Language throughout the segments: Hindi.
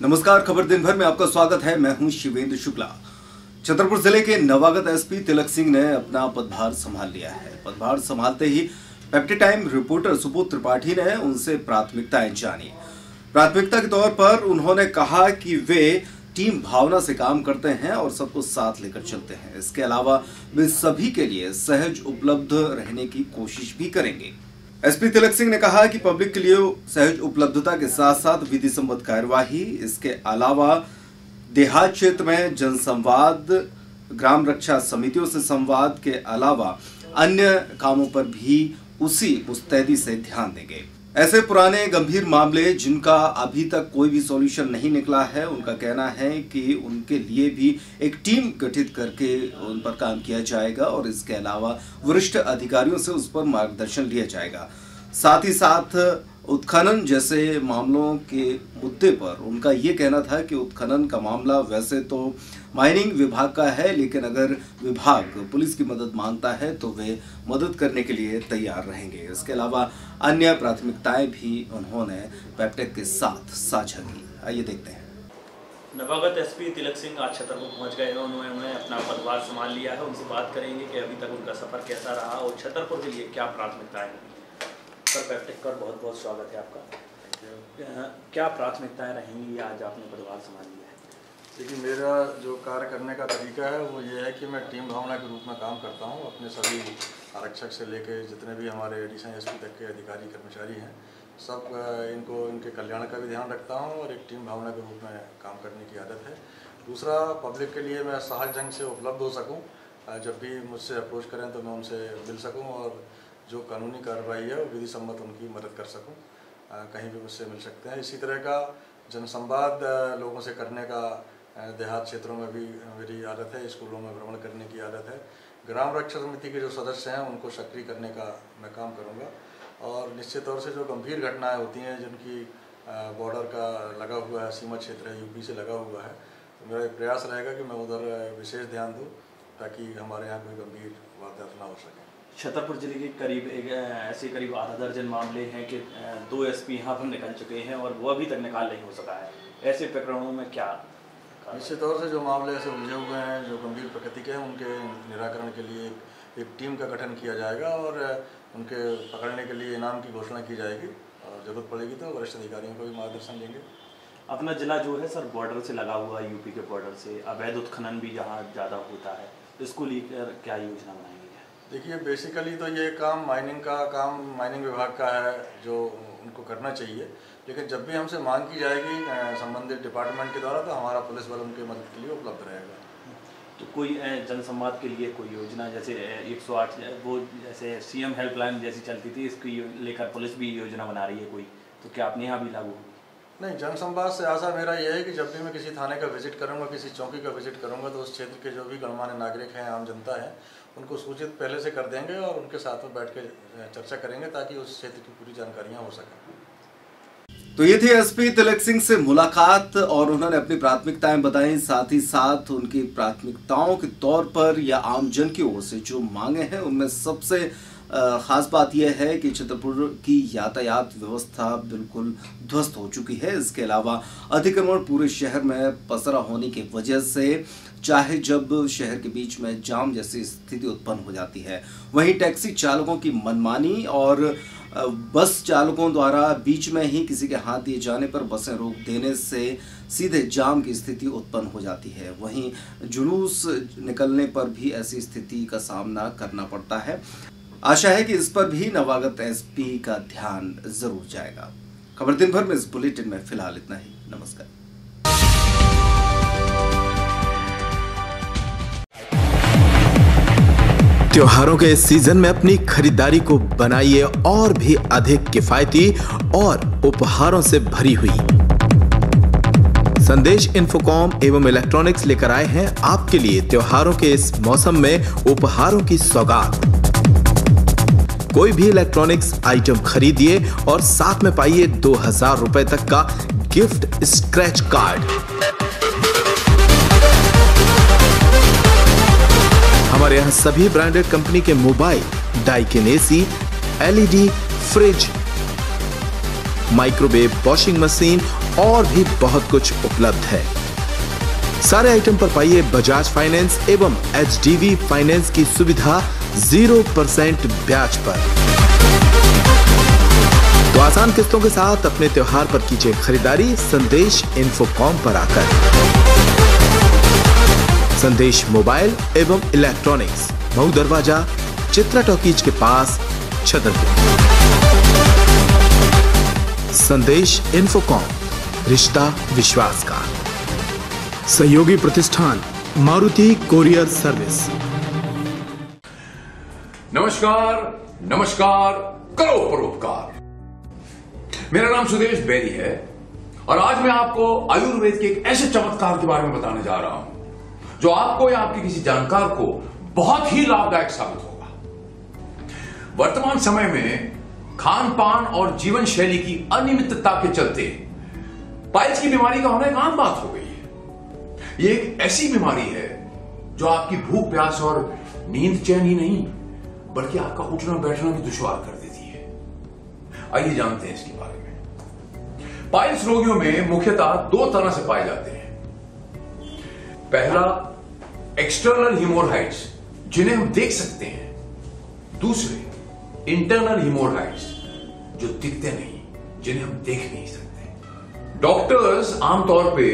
नमस्कार, खबर दिन भर में आपका स्वागत है। मैं हूं शिवेंद्र शुक्ला। छतरपुर जिले के नवागत एसपी तिलक सिंह ने अपना पदभार संभाल लिया है। पदभार संभालते ही पेप्टी टाइम रिपोर्टर सुबोध त्रिपाठी ने उनसे प्राथमिकताएं जानी। प्राथमिकता के तौर पर उन्होंने कहा कि वे टीम भावना से काम करते हैं और सबको साथ लेकर चलते हैं। इसके अलावा वे सभी के लिए सहज उपलब्ध रहने की कोशिश भी करेंगे। एसपी तिलक सिंह ने कहा कि पब्लिक के लिए सहज उपलब्धता के साथ साथ विधि सम्मत कार्यवाही, इसके अलावा देहात क्षेत्र में जनसंवाद, ग्राम रक्षा समितियों से संवाद के अलावा अन्य कामों पर भी उसी मुस्तैदी से ध्यान देंगे। ऐसे पुराने गंभीर मामले जिनका अभी तक कोई भी सॉल्यूशन नहीं निकला है, उनका कहना है कि उनके लिए भी एक टीम गठित करके उन पर काम किया जाएगा और इसके अलावा वरिष्ठ अधिकारियों से उस पर मार्गदर्शन लिया जाएगा। साथ ही साथ उत्खनन जैसे मामलों के मुद्दे पर उनका ये कहना था कि उत्खनन का मामला वैसे तो माइनिंग विभाग का है, लेकिन अगर विभाग पुलिस की मदद मांगता है तो वे मदद करने के लिए तैयार रहेंगे। इसके अलावा अन्य प्राथमिकताएं भी उन्होंने पेप्टेक के साथ साझा की। आइए देखते हैं। नवागत एसपी तिलक सिंह आज छतरपुर पहुंच गए हैं। उन्होंने अपना पदभार संभाल लिया है। उनसे बात करेंगे कि अभी तक उनका सफर कैसा रहा और छतरपुर के लिए क्या प्राथमिकताएं हैं। सर, पेप्टेक पर बहुत बहुत स्वागत है आपका। क्या प्राथमिकताएं रहेंगी? आज आपने पदभार संभाल लिया है। देखिए, मेरा जो कार्य करने का तरीका है वो ये है कि मैं टीम भावना के रूप में काम करता हूँ। अपने सभी आरक्षक से लेकर जितने भी हमारे एडिशनल एसपी तक के अधिकारी कर्मचारी हैं, सब इनके कल्याण का भी ध्यान रखता हूँ और एक टीम भावना के रूप में काम करने की आदत है। दूसरा, पब्लिक के लिए मैं सहज ढंग से उपलब्ध हो सकूँ। जब भी मुझसे अप्रोच करें तो मैं उनसे मिल सकूँ और जो कानूनी कार्रवाई है वो विधि सम्मत उनकी मदद कर सकूँ। कहीं भी मुझसे मिल सकते हैं। इसी तरह का जनसंवाद लोगों से करने का देहात क्षेत्रों में भी मेरी आदत है। स्कूलों में भ्रमण करने की आदत है। ग्राम रक्षा समिति के जो सदस्य हैं उनको सक्रिय करने का मैं काम करूँगा। और निश्चित तौर से जो गंभीर घटनाएं होती हैं जिनकी बॉर्डर का लगा हुआ है, सीमा क्षेत्र है, यूपी से लगा हुआ है, तो मेरा प्रयास रहेगा कि मैं उधर विशेष ध्यान दूँ ताकि हमारे यहाँ कोई गंभीर वारदात ना हो सके। छतरपुर जिले के करीब आधा दर्जन मामले हैं कि 2 एसपी यहाँ पर निकल चुके हैं और वो अभी तक निकाल नहीं हो सका है। ऐसे प्रकरणों में क्या? निश्चित तौर से जो मामले ऐसे उलझे हुए हैं, जो गंभीर प्रकृति के हैं, उनके निराकरण के लिए एक टीम का गठन किया जाएगा और उनके पकड़ने के लिए इनाम की घोषणा की जाएगी और ज़रूरत पड़ेगी तो वरिष्ठ अधिकारियों को भी मार्गदर्शन देंगे। अपना जिला जो है सर बॉर्डर से लगा हुआ है, यूपी के बॉर्डर से अवैध उत्खनन भी जहाँ ज़्यादा होता है, इसको लेकर क्या योजना बनाएंगे? देखिए, बेसिकली तो ये काम माइनिंग विभाग का है जो उनको करना चाहिए, लेकिन जब भी हमसे मांग की जाएगी संबंधित डिपार्टमेंट के द्वारा तो हमारा पुलिस बल उनकी मदद के लिए उपलब्ध रहेगा। तो कोई जनसंवाद के लिए कोई योजना जैसे 108 वो जैसे सीएम हेल्पलाइन जैसी चलती थी, इसकी लेकर पुलिस भी योजना बना रही है कोई, तो क्या अपने यहाँ भी लागू होगी? नहीं, जनसंवाद से आशा मेरा यह है कि जब भी मैं किसी थाने का विजिट करूंगा, किसी चौकी का विजिट करूंगा, तो उस क्षेत्र के जो भी गणमान्य नागरिक हैं, आम जनता है, उनको सूचित पहले से कर देंगे और उनके साथ में बैठ के चर्चा करेंगे ताकि उस क्षेत्र की पूरी जानकारियां हो सकें। तो ये थी एसपी तिलक सिंह से मुलाकात और उन्होंने अपनी प्राथमिकताएं बताई। साथ ही साथ उनकी प्राथमिकताओं के तौर पर या आमजन की ओर से जो मांगे हैं उनमें सबसे खास बात यह है कि छतरपुर की यातायात व्यवस्था बिल्कुल ध्वस्त हो चुकी है। इसके अलावा अतिक्रमण पूरे शहर में पसरा होने की वजह से चाहे जब शहर के बीच में जाम जैसी स्थिति उत्पन्न हो जाती है, वहीं टैक्सी चालकों की मनमानी और बस चालकों द्वारा बीच में ही किसी के हाथ दिए जाने पर बसें रोक देने से सीधे जाम की स्थिति उत्पन्न हो जाती है। वहीं जुलूस निकलने पर भी ऐसी स्थिति का सामना करना पड़ता है। आशा है कि इस पर भी नवागत एसपी का ध्यान जरूर जाएगा। खबर दिन भर में इस बुलेटिन में फिलहाल इतना ही। नमस्कार। त्योहारों के इस सीजन में अपनी खरीदारी को बनाइए और भी अधिक किफायती और उपहारों से भरी हुई। संदेश इन्फोकॉम एवं इलेक्ट्रॉनिक्स लेकर आए हैं आपके लिए त्योहारों के इस मौसम में उपहारों की सौगात। कोई भी इलेक्ट्रॉनिक्स आइटम खरीदिए और साथ में पाइए 2000 रुपए तक का गिफ्ट स्क्रैच कार्ड। हमारे यहाँ सभी ब्रांडेड कंपनी के mobile, Daikin AC, LED, fridge, microwave, washing machine और भी बहुत कुछ उपलब्ध है। सारे आइटम पर पाइए बजाज फाइनेंस एवं HDB फाइनेंस की सुविधा 0% ब्याज पर। तो आसान किस्तों के साथ अपने त्योहार पर कीजिए खरीदारी संदेश इन्फोकॉम पर आकर। संदेश मोबाइल एवं इलेक्ट्रॉनिक्स, मऊ दरवाजा, चित्रा टॉकीज के पास, छतरपुर। संदेश इन्फोकॉम, रिश्ता विश्वास का। सहयोगी प्रतिष्ठान मारुति कोरियर सर्विस। नमस्कार, नमस्कार, करो परोपकार। मेरा नाम सुदेश बेरी है और आज मैं आपको आयुर्वेद के एक ऐसे चमत्कार के बारे में बताने जा रहा हूं जो आपको या आपके किसी जानकार को बहुत ही लाभदायक साबित होगा। वर्तमान समय में खान पान और जीवन शैली की अनियमितता के चलते पाइल्स की बीमारी का होना एक आम बात हो गई है। ये एक ऐसी बीमारी है जो आपकी भूख प्यास और नींद चैन ही नहीं बल्कि आपका उठना बैठना भी दुश्वार कर देती है। आइए जानते हैं इसके बारे में। पाइल्स रोगियों में मुख्यतः दो तरह से पाए जाते हैं। पहला, एक्सटर्नल हिमोरहाइड्स जिन्हें हम देख सकते हैं। दूसरे, इंटरनल हिमोरहाइड्स जो दिखते नहीं, जिन्हें हम देख नहीं सकते। डॉक्टर्स आमतौर पे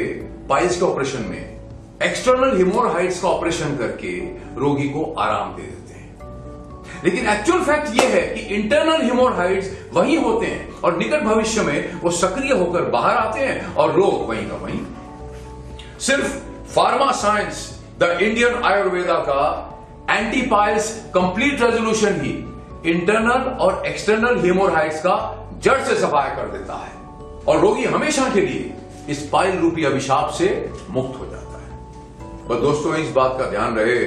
पाइल्स के ऑपरेशन में एक्सटर्नल हिमोरहाइड्स का ऑपरेशन करके रोगी को आराम दे देते हैं, लेकिन एक्चुअल फैक्ट यह है कि इंटरनल हिमोरहाइड्स वही होते हैं और निकट भविष्य में वो सक्रिय होकर बाहर आते हैं और रोग वहीं का वहीं। सिर्फ pharma science the Indian Ayurveda का एंटी पाइल्स कंप्लीट रेजोल्यूशन ही इंटरनल और एक्सटर्नल हेमोरहाइड्स का जड़ से सफाया कर देता है और रोगी हमेशा के लिए इस पाइल रूपी अभिशाप से मुक्त हो जाता है। पर दोस्तों, इस बात का ध्यान रहे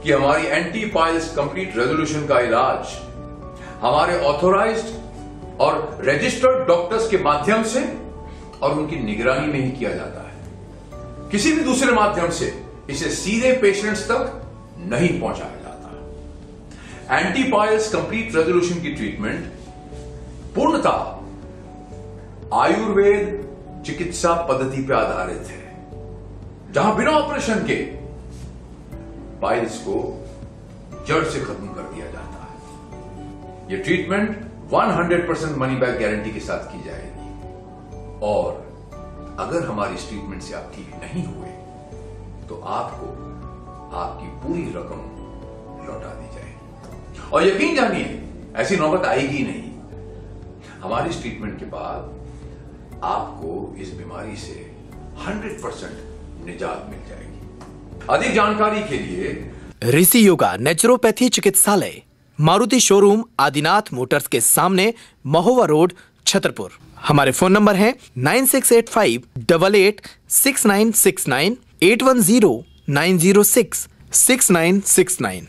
कि हमारी एंटी पाइल्स कंप्लीट रेजोल्यूशन का इलाज हमारे ऑथोराइज्ड और रजिस्टर्ड डॉक्टर्स के माध्यम से और उनकी निगरानी में ही किया जाता है। किसी भी दूसरे माध्यम से इसे सीधे पेशेंट्स तक नहीं पहुंचाया जाता। एंटी पाइल्स कंप्लीट रेजोल्यूशन की ट्रीटमेंट पूर्णतः आयुर्वेद चिकित्सा पद्धति पर आधारित है, जहां बिना ऑपरेशन के पाइल्स को जड़ से खत्म कर दिया जाता है। यह ट्रीटमेंट 100% मनी बैक गारंटी के साथ की जाएगी और अगर हमारी इस ट्रीटमेंट से आप ठीक नहीं हुए तो आपको आपकी पूरी रकम लौटा दी जाएगी। और यकीन जानिए, ऐसी नौबत आएगी नहीं। हमारी इस ट्रीटमेंट के बाद आपको इस बीमारी से 100% निजात मिल जाएगी। अधिक जानकारी के लिए ऋषि योगा नेचुरोपैथी चिकित्सालय, मारुति शोरूम, आदिनाथ मोटर्स के सामने, महोवा रोड, छतरपुर। हमारे फोन नंबर हैं 9685 88 6969, 810 906 6969।